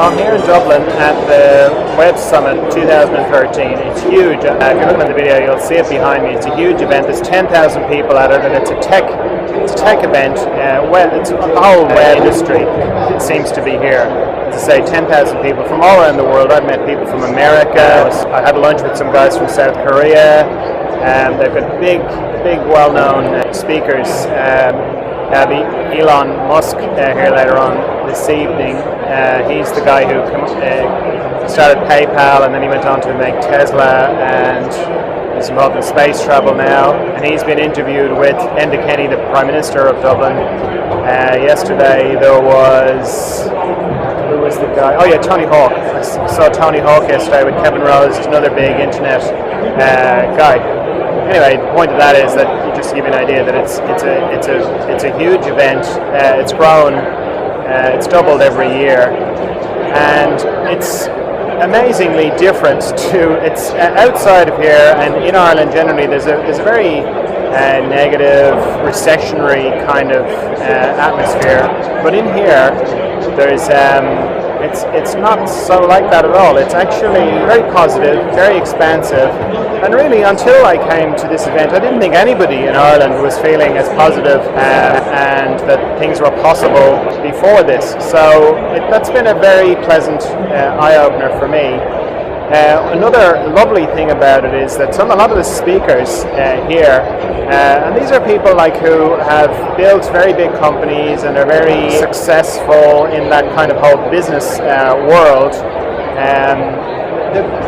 I'm here in Dublin at the Websummit 2013. It's huge. If you're looking at the video, you'll see it behind me. It's a huge event. There's 10,000 people at it, and it's a tech event. It's the whole web industry. It seems to be here. As I say, 10,000 people from all around the world. I've met people from America. I had lunch with some guys from South Korea. They've got big, well-known speakers. There'll be Elon Musk here later on this evening. He's the guy who started PayPal, and then he went on to make Tesla, and he's involved in space travel now. And he's been interviewed with Enda Kenny, the Prime Minister of Dublin. Yesterday there was, who was the guy? Oh yeah, Tony Hawk. I saw Tony Hawk yesterday with Kevin Rose, another big internet guy. Anyway, the point of that is that just to give you an idea that it's a huge event. It's grown. It's doubled every year, and it's amazingly different to. It's outside of here, and in Ireland generally, there's a very negative, recessionary kind of atmosphere. But in here, there's it's not so like that at all. It's actually very positive, very expansive, and really until I came to this event, I didn't think anybody in Ireland was feeling as positive and that things were possible before this. So that's been a very pleasant eye-opener for me. Another lovely thing about it is that a lot of the speakers here, and these are people who have built very big companies and are very successful in that kind of whole business world.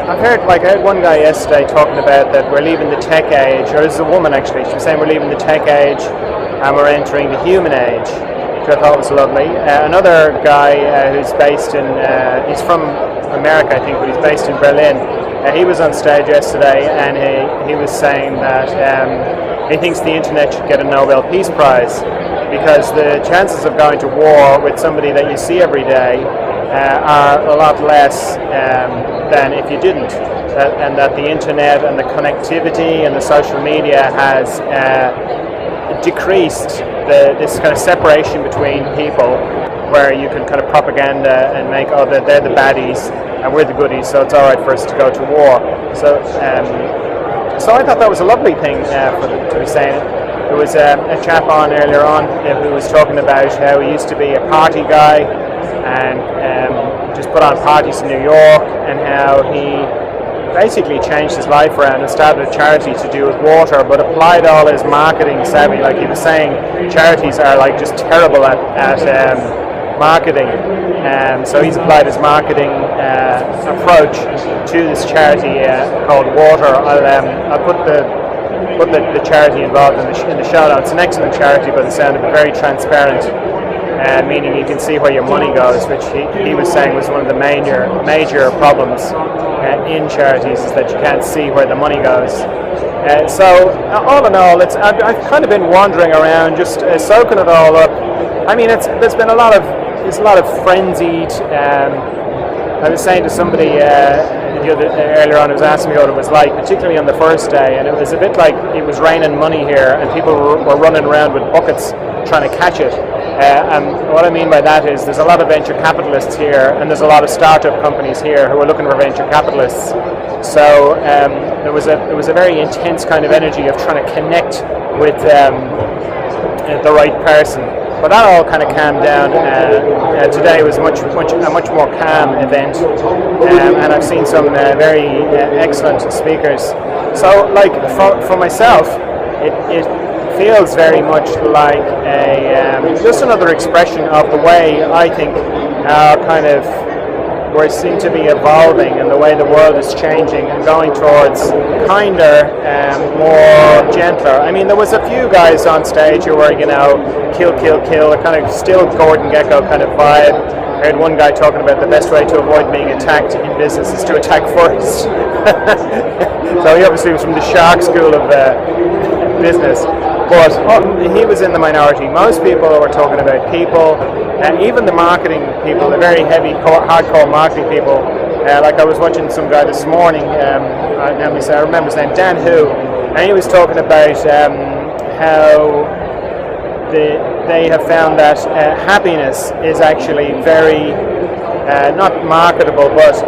I've heard, I heard one guy yesterday talking about that we're leaving the tech age, or this is a woman actually, she was saying we're leaving the tech age and we're entering the human age, which I thought was lovely. Another guy who's based in, he's from America I think, but he's based in Berlin. He was on stage yesterday, and he was saying that he thinks the internet should get a Nobel Peace Prize because the chances of going to war with somebody that you see every day are a lot less than if you didn't, and that the internet and the connectivity and the social media has decreased this kind of separation between people, where you can kind of propaganda and make they're the baddies and we're the goodies, so it's all right for us to go to war. So I thought that was a lovely thing to be saying. There was a chap on earlier on who was talking about how he used to be a party guy and just put on parties in New York, and how he basically changed his life around and started a charity to do with water, but applied all his marketing savvy. Like he was saying, charities are just terrible at marketing, so he's applied his marketing approach to this charity called Water. I'll put the charity involved in the show notes. It's an excellent charity, but it sounded very transparent, meaning you can see where your money goes, which he was saying was one of the major problems in charities, is that you can't see where the money goes. So all in all, I've kind of been wandering around, just soaking it all up. I mean, there's a lot of frenzied. I was saying to somebody earlier on who was asking me what it was like, particularly on the first day, and it was a bit like it was raining money here, and people were running around with buckets trying to catch it. And what I mean by that is there's a lot of venture capitalists here, and there's a lot of startup companies here who are looking for venture capitalists. So there was a very intense kind of energy of trying to connect with the right person. But that all kind of calmed down. Today was a much more calm event, and I've seen some very excellent speakers. So, for myself, it feels very much like just another expression of the way I think we seem to be evolving, and the way the world is changing and going towards kinder, more gentler. I mean, there was a few guys on stage who were, kill, a kind of still Gordon Gekko kind of vibe. I heard one guy talking about the best way to avoid being attacked in business is to attack first. So he obviously was from the shark school of business. But he was in the minority. Most people were talking about people, and even the marketing people, the very heavy, hardcore marketing people. I was watching some guy this morning, I remember his name, Dan Hu, and he was talking about how they have found that happiness is actually very not marketable, but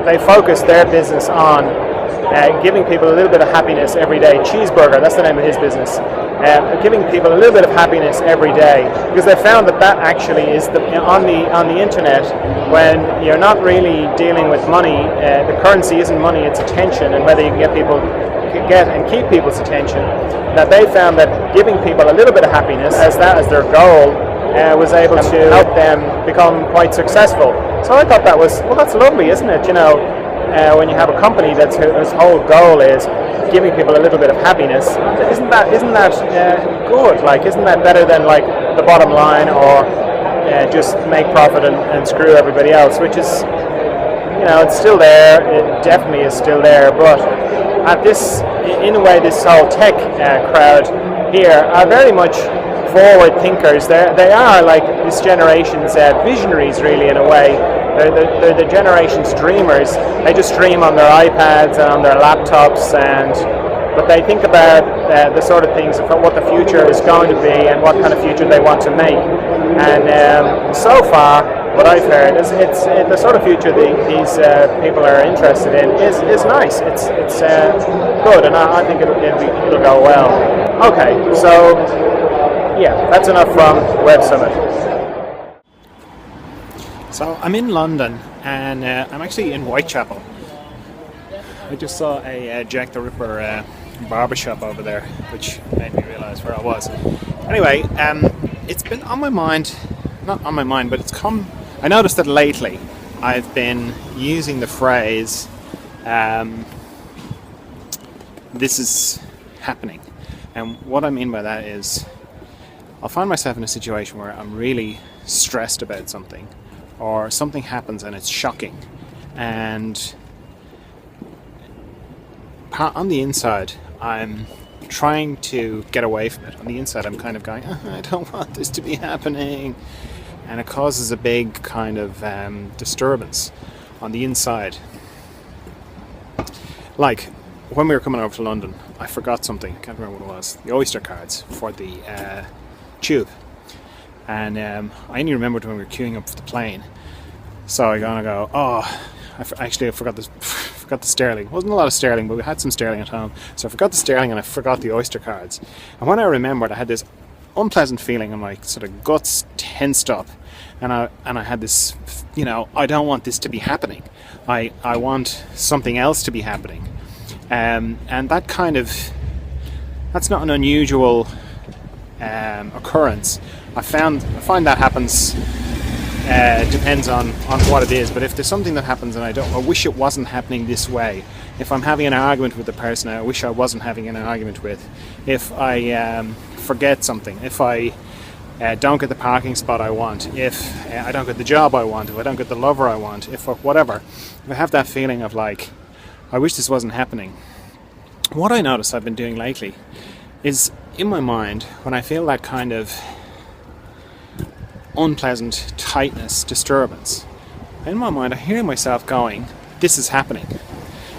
they focus their business on giving people a little bit of happiness every day. Cheezburger, that's the name of his business. Giving people a little bit of happiness every day, because they found that actually is on the internet, when you're not really dealing with money. The currency isn't money; it's attention, and whether you can get and keep people's attention. That they found that giving people a little bit of happiness as their goal was able to help them become quite successful. So I thought that's lovely, isn't it? When you have a company whose whole goal is giving people a little bit of happiness, isn't that good? Like, isn't that better than like the bottom line, or just make profit and screw everybody else? Which is, it's still there. It definitely is still there. But at this, in a way, this whole tech crowd here are very much forward thinkers. They are like this generation's visionaries, really, in a way. They're the generation's dreamers. They just dream on their iPads and on their laptops, but they think about the sort of things of what the future is going to be and what kind of future they want to make. And so far, what I've heard is it's the sort of future these people are interested in is nice. It's good, and I think it'll go well. Okay, so yeah, that's enough from Websummit. So I'm in London, and I'm actually in Whitechapel. I just saw a Jack the Ripper barbershop over there, which made me realise where I was. Anyway, it's been on my mind, not on my mind, but I noticed that lately I've been using the phrase, this is happening. And what I mean by that is, I'll find myself in a situation where I'm really stressed about something, or something happens and it's shocking, and on the inside I'm trying to get away from it. On the inside I'm kind of going, I don't want this to be happening, and it causes a big kind of disturbance on the inside. Like when we were coming over to London, I forgot something. I can't remember what it was. The Oyster cards for the tube. And I only remembered when we were queuing up for the plane. So I go, I forgot the sterling. It wasn't a lot of sterling, but we had some sterling at home. So I forgot the sterling and I forgot the Oyster cards. And when I remembered, I had this unpleasant feeling, and my sort of guts tensed up. And I had this, I don't want this to be happening. I want something else to be happening. And that's not an unusual occurrence. I find that happens, depends on what it is, but if there's something that happens and I wish it wasn't happening this way, if I'm having an argument with the person I wish I wasn't having an argument with, if I forget something, if I don't get the parking spot I want, if I don't get the job I want, if I don't get the lover I want, if whatever, if I have that feeling of like, I wish this wasn't happening, what I notice I've been doing lately is, in my mind, when I feel that kind of unpleasant tightness, disturbance, in my mind I hear myself going, this is happening.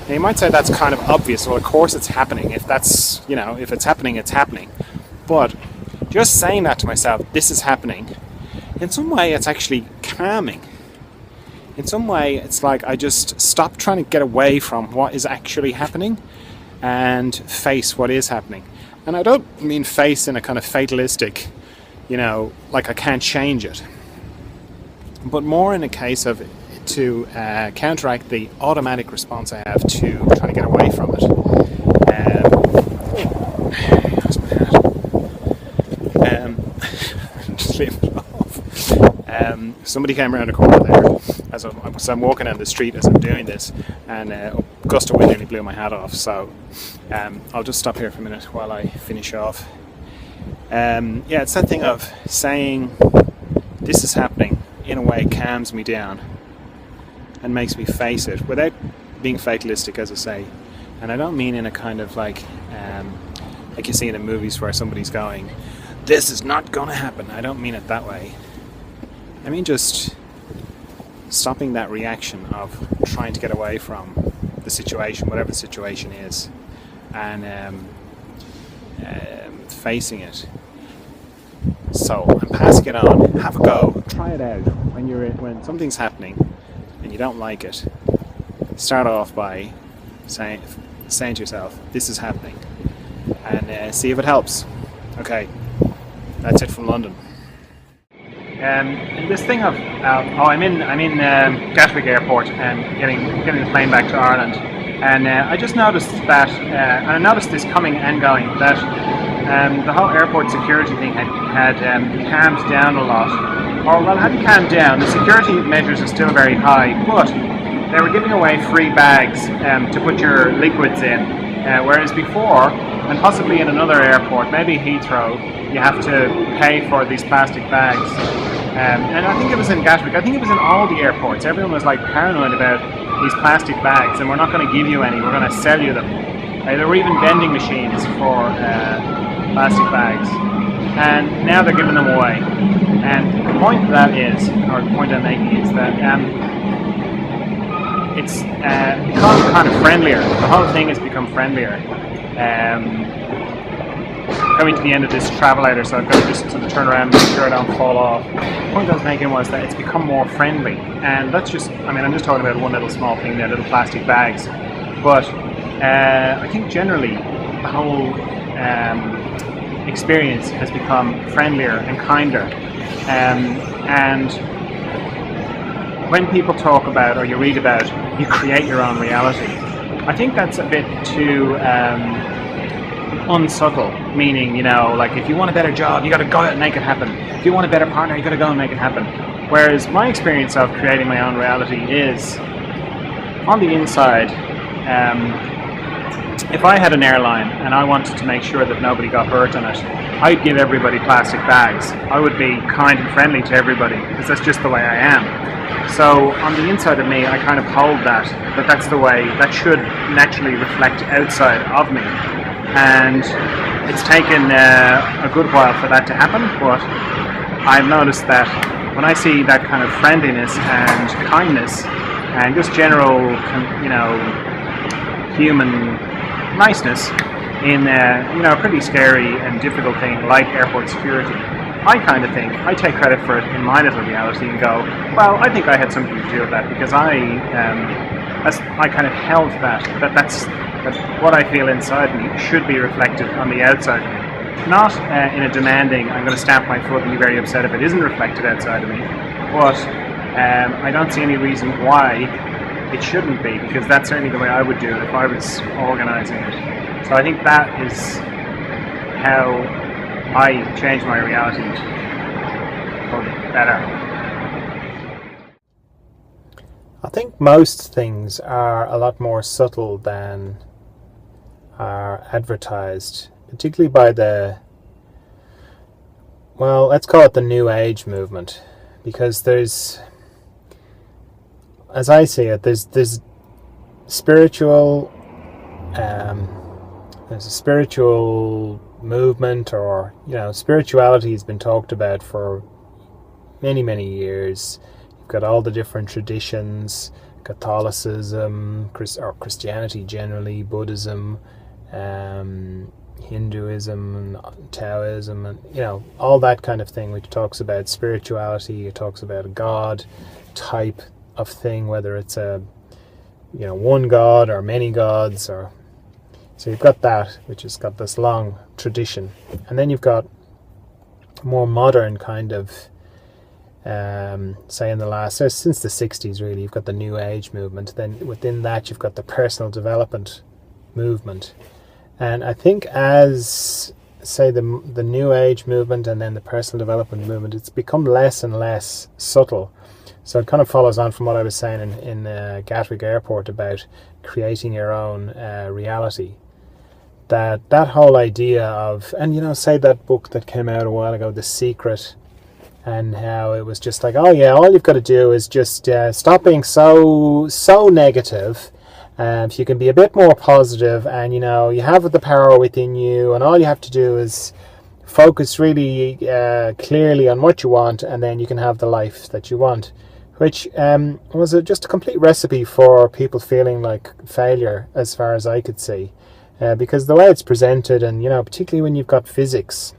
Now you might say that's kind of obvious. Well, of course it's happening. If that's, if it's happening, it's happening. But just saying that to myself, this is happening, in some way it's actually calming. In some way it's like I just stop trying to get away from what is actually happening and face what is happening. And I don't mean face in a kind of fatalistic, like I can't change it, but more in a case of to counteract the automatic response I have to trying to get away from it. That's my hat. Just leave it off. Somebody came around the corner there as I'm walking down the street as I'm doing this, and a gust of wind nearly blew my hat off. So I'll just stop here for a minute while I finish off. It's that thing of saying this is happening, in a way calms me down and makes me face it without being fatalistic, as I say. And I don't mean in a kind of like you see in movies where somebody's going, this is not gonna happen. I don't mean it that way. I mean just stopping that reaction of trying to get away from the situation, whatever the situation is, and facing it. So I'm passing it on. Have a go. Try it out. when something's happening and you don't like it, start off by saying to yourself, "This is happening," and see if it helps. Okay, that's it from London. And this thing of I'm in Gatwick Airport and getting the plane back to Ireland, and I just noticed that, and I noticed this coming and going, that the whole airport security thing had calmed down a lot. Or well, it hadn't calmed down. The security measures are still very high, but they were giving away free bags to put your liquids in, whereas before, and possibly in another airport, maybe Heathrow, you have to pay for these plastic bags. And I think it was in Gatwick, I think it was in all the airports. Everyone was like paranoid about these plastic bags, and we're not going to give you any, we're going to sell you them. There were even vending machines for plastic bags, and now they're giving them away. And the point of that is, or the point I'm making is that it's become kind of friendlier. The whole thing has become friendlier. Coming to the end of this travelator, so I've got to just sort of turn around and make sure I don't fall off. The point I was making was that it's become more friendly, and that's just, I'm just talking about one little small thing there, little plastic bags, but I think generally the whole experience has become friendlier and kinder, and when people talk about, or you read about, you create your own reality, I think that's a bit too unsubtle, meaning, like if you want a better job, you got to go out and make it happen. If you want a better partner, you got to go and make it happen. Whereas my experience of creating my own reality is, on the inside, if I had an airline and I wanted to make sure that nobody got hurt on it, I'd give everybody plastic bags. I would be kind and friendly to everybody, because that's just the way I am. So on the inside of me, I kind of hold that's the way, that should naturally reflect outside of me. And it's taken a good while for that to happen, but I've noticed that when I see that kind of friendliness and kindness and just general, human niceness in a pretty scary and difficult thing like airport security, I kind of think, I take credit for it in my little reality and go, well, I think I had something to do with that, because I kind of held that's what I feel inside me should be reflected on the outside. Not in a demanding, I'm going to stamp my foot and be very upset if it isn't reflected outside of me, but I don't see any reason why it shouldn't be, because that's certainly the way I would do it if I was organising it. So I think that is how I change my reality for the better. I think most things are a lot more subtle than are advertised, particularly by let's call it the New Age movement, because there's, as I see it, there's spiritual, there's a spiritual movement, or spirituality has been talked about for many, many years. You've got all the different traditions, Catholicism, or Christianity generally, Buddhism, Hinduism, and Taoism, and all that kind of thing, which talks about spirituality. It talks about a God type of thing, whether it's a one God or many gods, or so you've got that, which has got this long tradition, and then you've got more modern kind of say in the last, since the 60s really, you've got the New Age movement. Then within that you've got the personal development movement, and I think as say the New Age movement and then the personal development movement, it's become less and less subtle. So it kind of follows on from what I was saying in Gatwick Airport about creating your own reality. That whole idea of, and say that book that came out a while ago, The Secret, and how it was just like, oh yeah, all you've got to do is just stop being so negative. If you can be a bit more positive, and you have the power within you, and all you have to do is focus really clearly on what you want, and then you can have the life that you want. Which was just a complete recipe for people feeling like failure, as far as I could see. Because the way it's presented, and particularly when you've got physicists,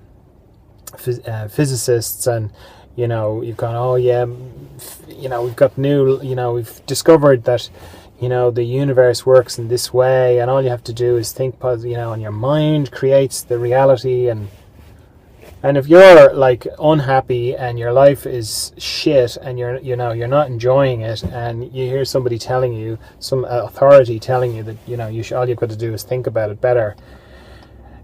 and you've gone, oh yeah, we've got new, we've discovered that, the universe works in this way, and all you have to do is think positive, and your mind creates the reality. And if you're like unhappy and your life is shit and you're not enjoying it, and you hear somebody telling you, some authority telling you that all you've got to do is think about it better,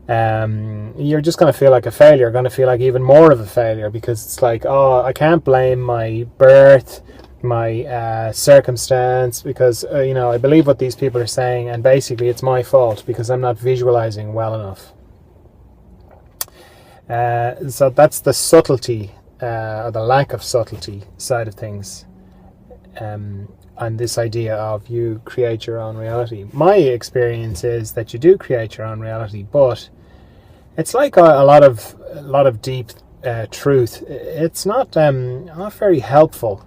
you're just going to feel like a failure. You're going to feel like even more of a failure, because it's like, oh, I can't blame my birth, my circumstance, because I believe what these people are saying, and basically it's my fault because I'm not visualizing well enough. So that's the subtlety, or the lack of subtlety side of things, and this idea of you create your own reality. My experience is that you do create your own reality, but it's like a lot of deep truth. It's not very helpful,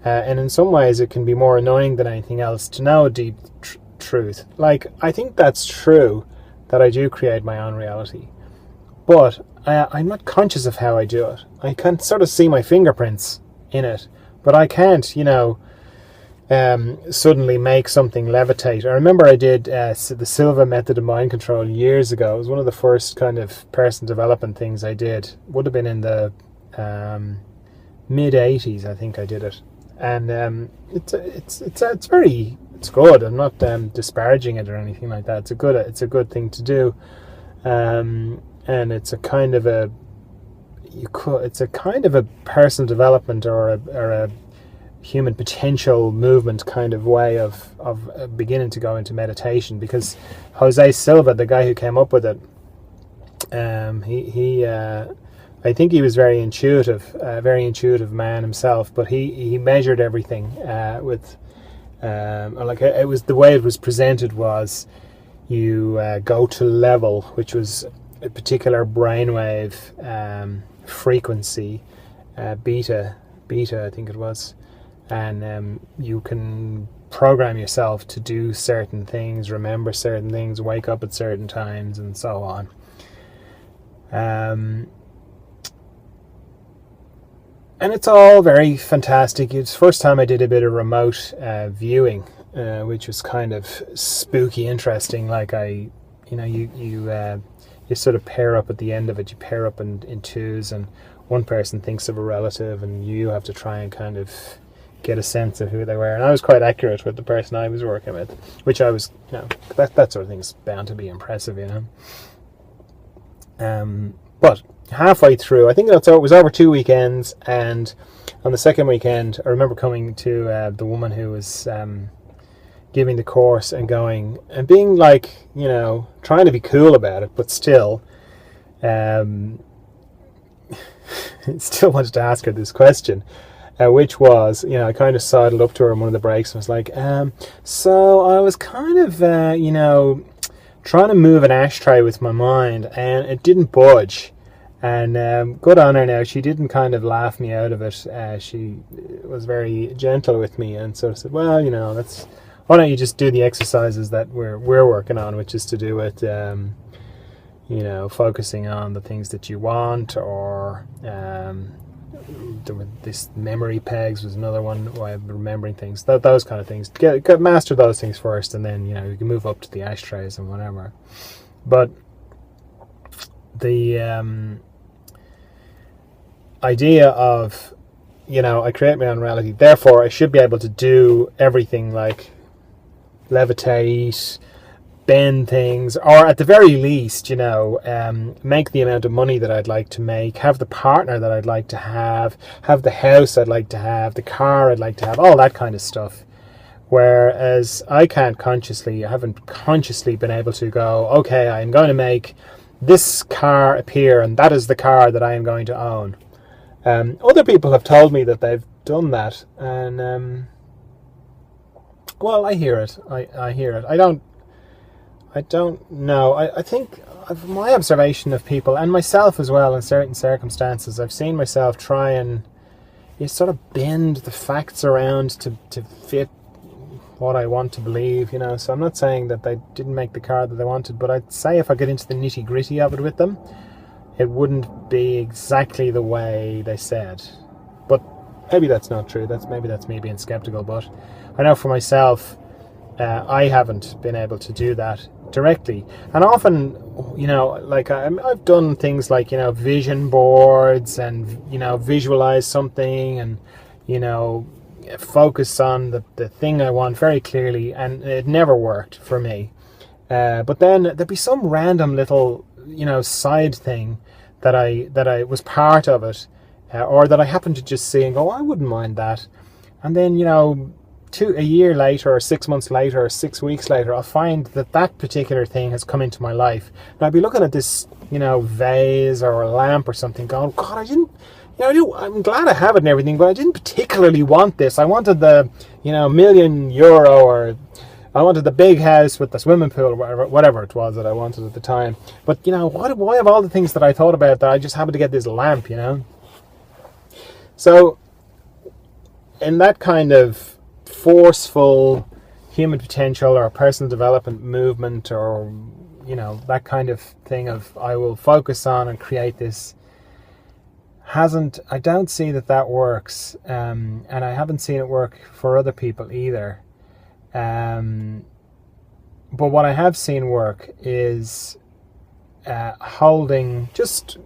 and in some ways it can be more annoying than anything else to know deep truth. Like, I think that's true, that I do create my own reality, but I'm not conscious of how I do it. I can sort of see my fingerprints in it, but I can't, suddenly make something levitate. I remember I did the Silva method of mind control years ago. It was one of the first kind of person development things I did. Would have been in the mid 80s, I think I did it, and it's good. I'm not disparaging it or anything like that. It's a good thing to do. And it's a kind of a personal development or a human potential movement kind of way of beginning to go into meditation. Because Jose Silva, the guy who came up with it, I think he was very intuitive man himself, but he measured everything with it was the way it was presented was you go to level, which was a particular brainwave frequency, beta I think it was, and you can program yourself to do certain things, remember certain things, wake up at certain times, and so on. And it's all very fantastic. It's the first time I did a bit of remote viewing, which was kind of spooky interesting. Like you sort of pair up at the end of it. You pair up in twos, and one person thinks of a relative, and you have to try and kind of get a sense of who they were. And I was quite accurate with the person I was working with, which I was, that sort of thing is bound to be impressive, But halfway through, I think it was over 2 weekends, and on the second weekend, I remember coming to the woman who was giving the course and going and being like, trying to be cool about it, but still still wanted to ask her this question, which was, I kind of sidled up to her on one of the breaks and was like, so I was kind of trying to move an ashtray with my mind, and it didn't budge. And good on her now, she didn't kind of laugh me out of it. She was very gentle with me and sort of said, well, that's, why don't you just do the exercises that we're working on, which is to do with, focusing on the things that you want, or this memory pegs was another one, way of remembering things, those kind of things. Get master those things first, and then, you can move up to the ashtrays and whatever. But the idea of, I create my own reality, therefore I should be able to do everything, like levitate, bend things, or at the very least, make the amount of money that I'd like to make, have the partner that I'd like to have the house I'd like to have, the car I'd like to have, all that kind of stuff. Whereas I haven't consciously been able to go, okay, I'm going to make this car appear, and that is the car that I am going to own. Other people have told me that they've done that, and well, I hear it. I hear it. I don't know. I think my observation of people, and myself as well, in certain circumstances, I've seen myself try and sort of bend the facts around to fit what I want to believe, So I'm not saying that they didn't make the car that they wanted, but I'd say if I get into the nitty-gritty of it with them, it wouldn't be exactly the way they said. maybe that's not true. Maybe that's me being skeptical. But I know for myself, I haven't been able to do that directly. And often, like I've done things like, vision boards and, visualize something and, focus on the thing I want very clearly, and it never worked for me. But then there'd be some random little, side thing that I was part of it, or that I happened to just see and go, I wouldn't mind that. And then, a year later, or 6 months later, or 6 weeks later, I'll find that particular thing has come into my life. And I'll be looking at this, vase or a lamp or something, going, God, I didn't, I'm glad I have it and everything, but I didn't particularly want this. I wanted the, €1,000,000, or I wanted the big house with the swimming pool, or whatever it was that I wanted at the time. But, why of all the things that I thought about that I just happened to get this lamp, So, in that kind of forceful human potential or personal development movement, or that kind of thing of I will focus on and create this, I don't see that works, and I haven't seen it work for other people either. But what I have seen work is holding just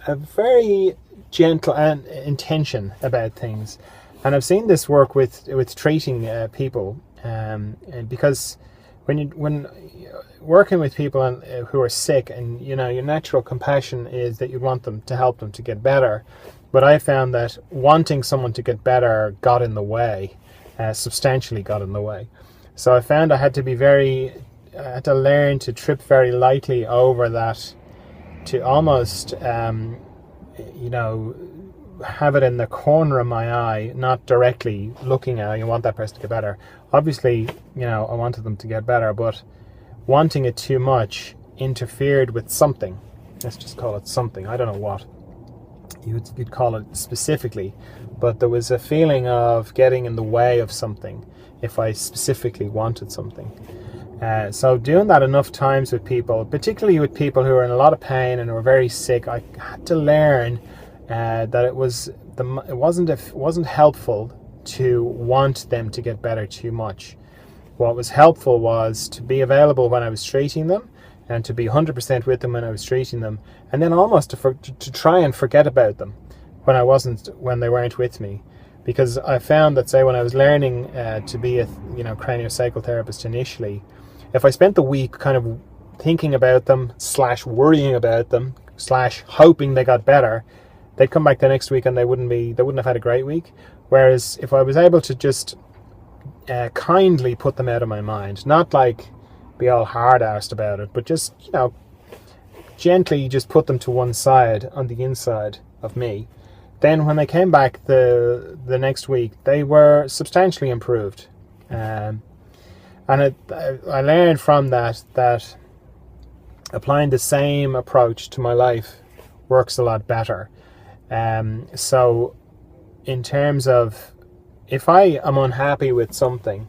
a very gentle intention about things. And I've seen this work with treating people, and because when working with people who are sick, and your natural compassion is that you want them to help them to get better, but I found that wanting someone to get better got in the way, substantially got in the way. So I found I had to learn to trip very lightly over that, to almost have it in the corner of my eye, not directly looking at, you want that person to get better. Obviously, I wanted them to get better, but wanting it too much interfered with something. Let's just call it something. I don't know what you'd call it specifically, but there was a feeling of getting in the way of something if I specifically wanted something. So doing that enough times with people, particularly with people who are in a lot of pain and who are very sick, I had to learn that it wasn't helpful to want them to get better too much. What was helpful was to be available when I was treating them, and to be 100% with them when I was treating them, and then almost to try and forget about them when they weren't with me. Because I found that, say, when I was learning to be a craniosacral therapist initially, if I spent the week kind of thinking about them / worrying about them / hoping they got better, they'd come back the next week and they wouldn't have had a great week. Whereas if I was able to just kindly put them out of my mind, not like be all hard-arsed about it, but just gently just put them to one side on the inside of me, then when they came back the next week, they were substantially improved. And I learned from that applying the same approach to my life works a lot better. So in terms of, if I am unhappy with something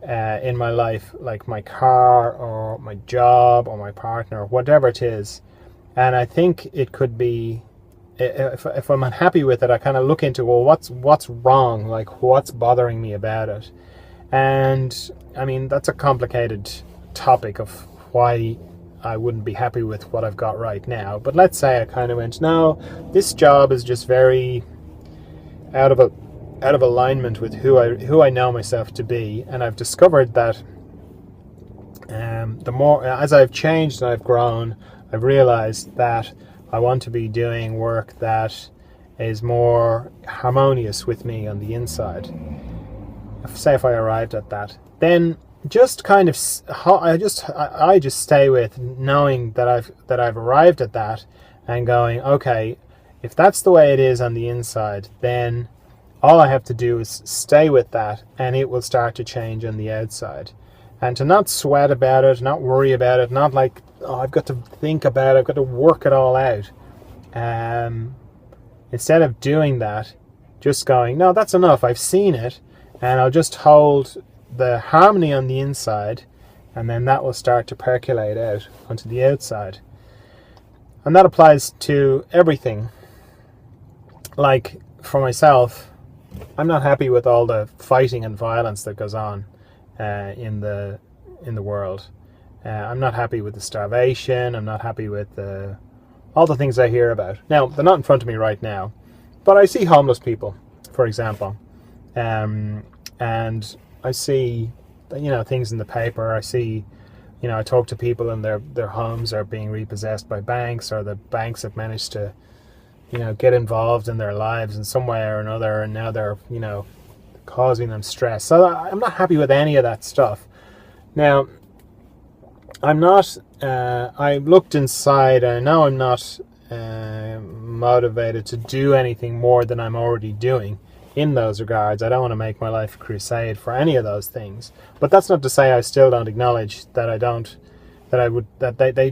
in my life, like my car or my job or my partner or whatever it is, and I think it could be, if I'm unhappy with it, I kind of look into, well, what's wrong? Like, what's bothering me about it? And I mean, that's a complicated topic of why I wouldn't be happy with what I've got right now. But let's say I kind of went, no, this job is just very out of alignment with who I know myself to be, and I've discovered that the more as I've changed and I've grown, I've realized that I want to be doing work that is more harmonious with me on the inside. Say if I arrived at that, then just kind of I just stay with knowing that I've arrived at that, and going, okay, if that's the way it is on the inside, then all I have to do is stay with that, and it will start to change on the outside. And to not sweat about it, not worry about it, not like, oh, I've got to think about it, I've got to work it all out. Instead of doing that, just going, no, that's enough, I've seen it, and I'll just hold the harmony on the inside, and then that will start to percolate out onto the outside. And that applies to everything. Like, for myself, I'm not happy with all the fighting and violence that goes on in the world. I'm not happy with the starvation. I'm not happy with all the things I hear about. Now, they're not in front of me right now, but I see homeless people, for example, and I see, things in the paper. I see, I talk to people and their homes are being repossessed by banks, or the banks have managed to, get involved in their lives in some way or another, and now they're, causing them stress. So I'm not happy with any of that stuff. Now, I'm not, I looked inside, and I know I'm not motivated to do anything more than I'm already doing in those regards. I don't want to make my life a crusade for any of those things. But that's not to say I still don't acknowledge that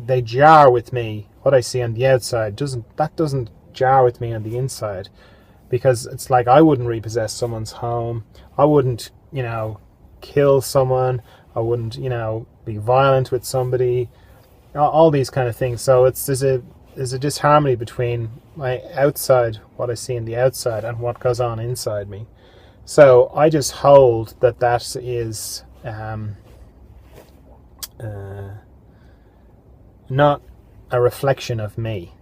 they jar with me. What I see on the outside doesn't jar with me on the inside, because it's like I wouldn't repossess someone's home. I wouldn't, kill someone. I wouldn't, be violent with somebody. All these kind of things. So there's a disharmony between my outside, what I see in the outside, and what goes on inside me. So I just hold that is not a reflection of me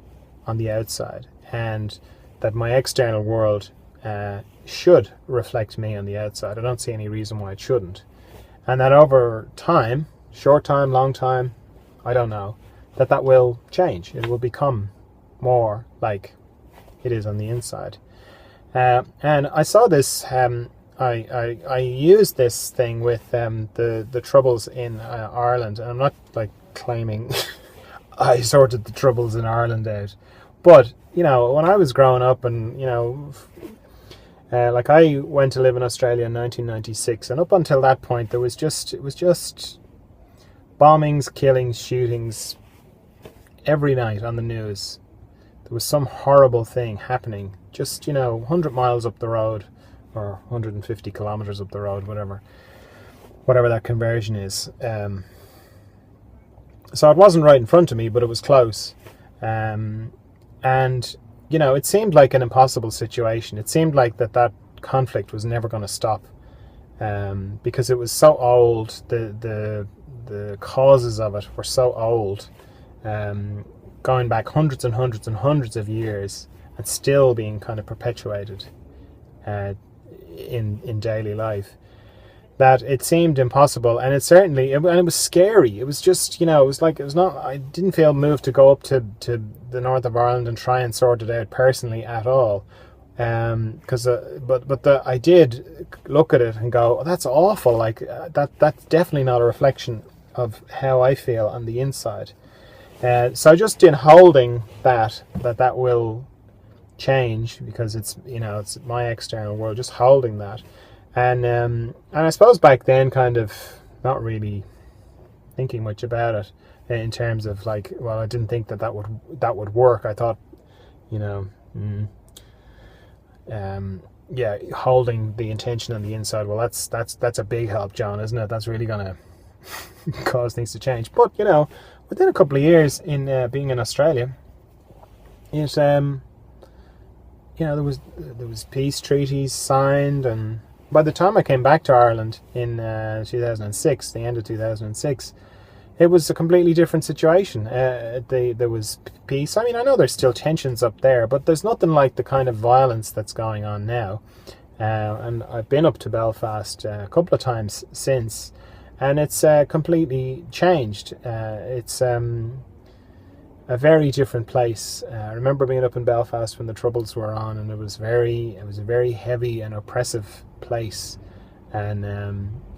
on the outside, and that my external world should reflect me on the outside. I don't see any reason why it shouldn't. And that over time, short time, long time, I don't know, that will change. It will become more like it is on the inside. And I saw this, I used this thing with the troubles in Ireland, and I'm not like claiming I sorted the troubles in Ireland out. But, when I was growing up, and, like I went to live in Australia in 1996, and up until that point it was just bombings, killings, shootings every night on the news. There was some horrible thing happening just 100 miles up the road, or 150 kilometers up the road, whatever that conversion is. So it wasn't right in front of me, but it was close. And it seemed like an impossible situation. It seemed like that conflict was never going to stop, because it was so old. The causes of it were so old, going back hundreds and hundreds and hundreds of years, and still being kind of perpetuated in daily life, that it seemed impossible. And it was scary. It was just, I didn't feel moved to go up to the north of Ireland and try and sort it out personally at all. I did look at it and go, oh, that's awful. Like that's definitely not a reflection of how I feel on the inside. So just in holding that will change, because it's my external world, just holding that. And I suppose back then, kind of not really thinking much about it in terms of like, well, I didn't think that would work. I thought, holding the intention on the inside. Well, that's a big help, John, isn't it? That's really gonna cause things to change. But within a couple of years in being in Australia, it there was peace treaties signed, and by the time I came back to Ireland in 2006, the end of 2006, it was a completely different situation. There was peace. I mean, I know there's still tensions up there, but there's nothing like the kind of violence that's going on now. And I've been up to Belfast a couple of times since, and it's completely changed. It's a very different place. I remember being up in Belfast when the Troubles were on, and it was a very heavy and oppressive place, and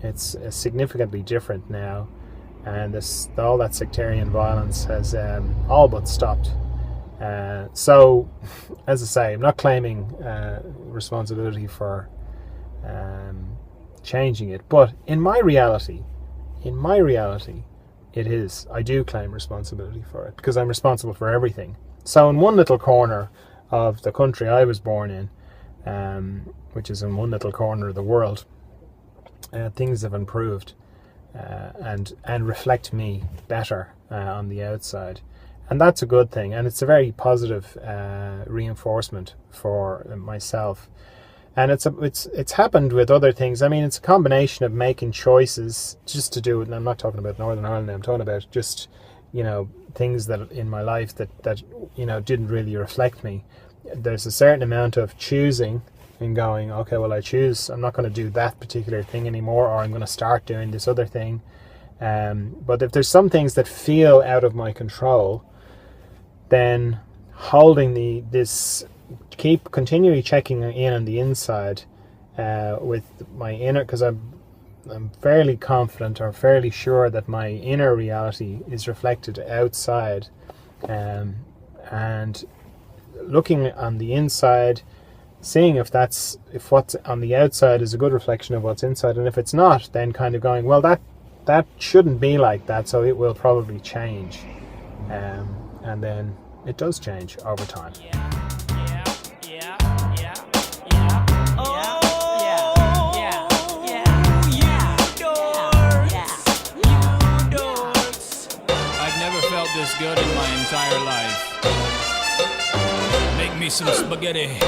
it's significantly different now, and all that sectarian violence has all but stopped. So, as I say, I'm not claiming responsibility for changing it, but in my reality, it is. I do claim responsibility for it, because I'm responsible for everything. So in one little corner of the country I was born in, which is in one little corner of the world, things have improved and reflect me better on the outside. And that's a good thing, and it's a very positive reinforcement for myself. And it's happened with other things. I mean, it's a combination of making choices just to do it. And I'm not talking about Northern Ireland. I'm talking about just, things that in my life that didn't really reflect me. There's a certain amount of choosing and going, okay, well, I'm not going to do that particular thing anymore, or I'm going to start doing this other thing. But if there's some things that feel out of my control, then holding keep continually checking in on the inside with my inner, because I'm fairly confident or fairly sure that my inner reality is reflected outside, and looking on the inside, seeing if what's on the outside is a good reflection of what's inside, and if it's not, then kind of going, well, that shouldn't be like that, so it will probably change, and then it does change over time. This good in my entire life. Make me some spaghetti.